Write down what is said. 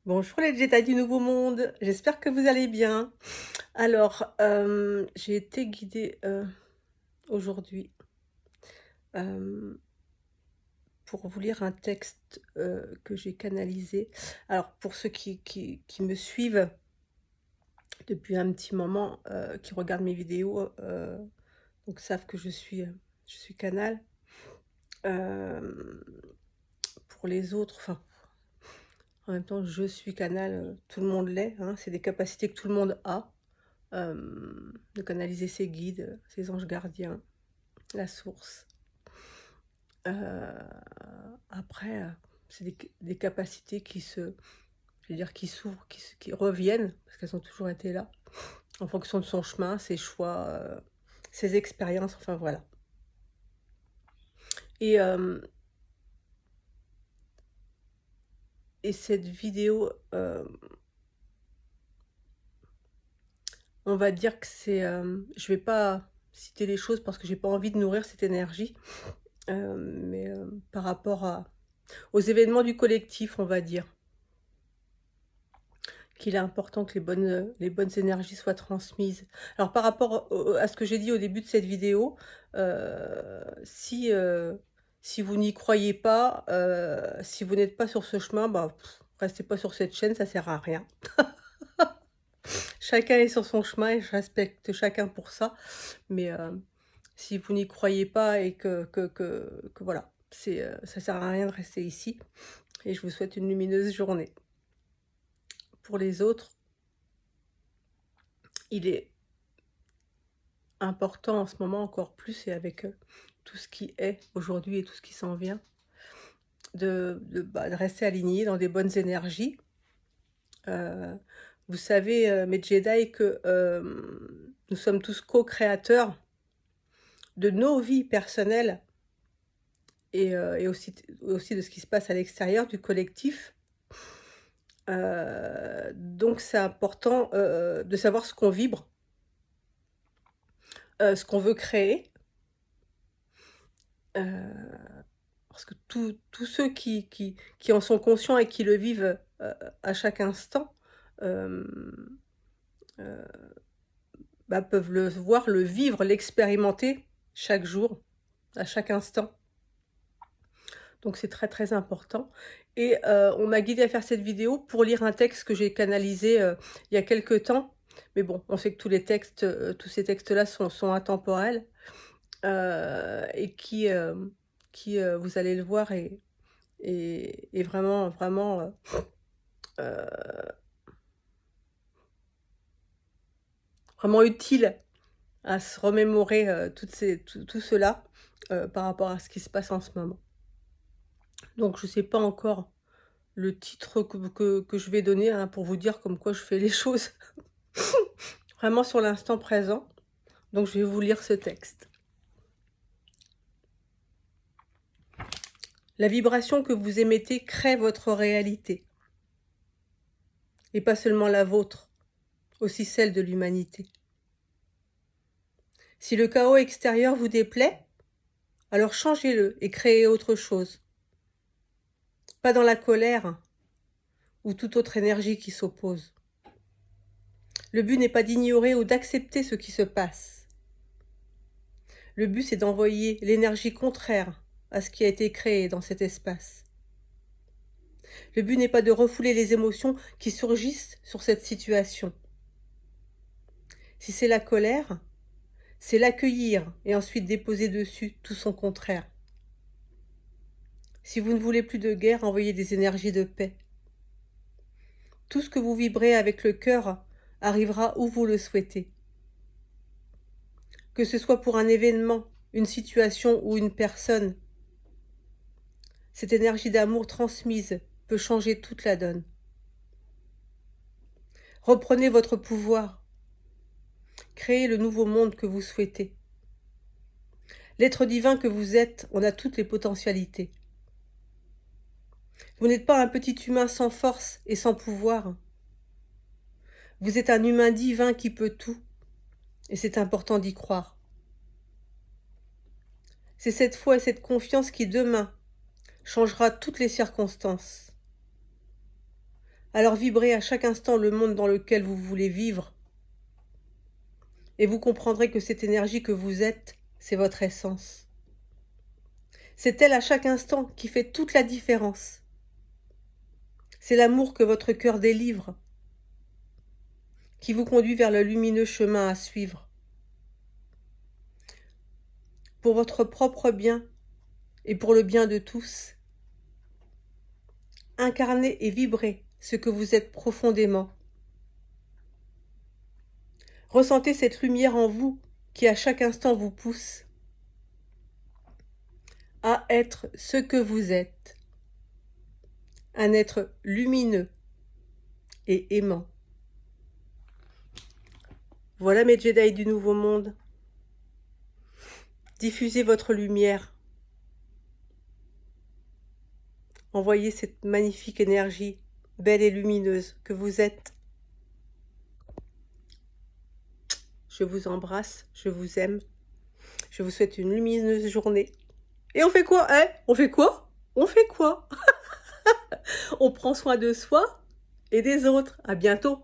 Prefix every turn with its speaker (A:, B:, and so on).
A: Bonjour les Jedi du Nouveau Monde, j'espère que vous allez bien. Alors, j'ai été guidée, aujourd'hui, hem, pour vous lire un texte, que j'ai canalisé. Alors pour ceux qui me suivent depuis un petit moment, qui regardent mes vidéos, donc savent que je suis canal. Hem, pour les autres, enfin, en même temps, je suis canal, tout le monde l'est, hein, c'est des capacités que tout le monde a. De canaliser ses guides, ses anges gardiens, la source. Heu, après, c'est des capacités qui se je veux dire qui s'ouvrent, qui reviennent, parce qu'elles ont toujours été là, en fonction de son chemin, ses choix, ses expériences, enfin voilà. Et et cette vidéo, on va dire que c'est, je vais pas citer les choses parce que j'ai pas envie de nourrir cette énergie, mais, par rapport aux événements du collectif, on va dire. Qu'il est important que les bonnes énergies soient transmises. Alors par rapport au à ce que j'ai dit au début de cette vidéo, si vous n'y croyez pas, si vous n'êtes pas sur ce chemin, bah, restez pas sur cette chaîne, ça sert à rien. Chacun est sur son chemin et je respecte chacun pour ça, mais si vous n'y croyez pas et que voilà, ça sert à rien de rester ici et je vous souhaite une lumineuse journée. Pour les autres, il est important en ce moment encore plus et avec, tout ce qui est aujourd'hui et tout ce qui s'en vient, de rester aligné dans des bonnes énergies. Heu, vous savez, mes Jedi, que, nous sommes tous co-créateurs de nos vies personnelles et aussi de ce qui se passe à l'extérieur du collectif. Donc c'est important, de savoir ce qu'on vibre, ce qu'on veut créer. Parce que tous ceux qui en sont conscients et qui le vivent, à chaque instant, hem, heu, bah, peuvent le voir, le vivre, l'expérimenter chaque jour, à chaque instant. Donc c'est très, très important et on m'a guidée à faire cette vidéo pour lire un texte que j'ai canalisé, il y a quelque temps. Mais bon, on sait que tous ces textes-là sont intemporels, et vous allez le voir et vraiment, vraiment, vraiment utile à se remémorer, tout cela, par rapport à ce qui se passe en ce moment. Donc je ne sais pas encore le titre que je vais donner, hein, pour vous dire comme quoi je fais les choses vraiment sur l'instant présent. Donc je vais vous lire ce texte. La vibration que vous émettez crée votre réalité, et pas seulement la vôtre, aussi celle de l'humanité. Si le chaos extérieur vous déplaît, alors changez-le et créez autre chose. Pas dans la colère ou toute autre énergie qui s'oppose. Le but n'est pas d'ignorer ou d'accepter ce qui se passe. Le but, c'est d'envoyer l'énergie contraire à ce qui a été créé dans cet espace. Le but n'est pas de refouler les émotions qui surgissent sur cette situation. Si c'est la colère, c'est l'accueillir et ensuite déposer dessus tout son contraire. Si vous ne voulez plus de guerre, envoyez des énergies de paix. Tout ce que vous vibrez avec le cœur arrivera où vous le souhaitez. Que ce soit pour un événement, une situation ou une personne, cette énergie d'amour transmise peut changer toute la donne. Reprenez votre pouvoir. Créez le nouveau monde que vous souhaitez. L'être divin que vous êtes en a toutes les potentialités. Vous n'êtes pas un petit humain sans force et sans pouvoir. Vous êtes un humain divin qui peut tout, et c'est important d'y croire. C'est cette foi et cette confiance qui, demain, changera toutes les circonstances. Alors vibrez à chaque instant le monde dans lequel vous voulez vivre et vous comprendrez que cette énergie que vous êtes, c'est votre essence. C'est elle à chaque instant qui fait toute la différence. C'est l'amour que votre cœur délivre, qui vous conduit vers le lumineux chemin à suivre. Pour votre propre bien et pour le bien de tous, incarnez et vibrez ce que vous êtes profondément. Ressentez cette lumière en vous qui à chaque instant vous pousse à être ce que vous êtes, un être lumineux et aimant. Voilà mes Jedi du Nouveau Monde. Diffusez votre lumière. Envoyez cette magnifique énergie, belle et lumineuse, que vous êtes. Je vous embrasse, je vous aime. Je vous souhaite une lumineuse journée. Et on fait quoi, hein? On fait quoi? On fait quoi? On prend soin de soi et des autres. À bientôt.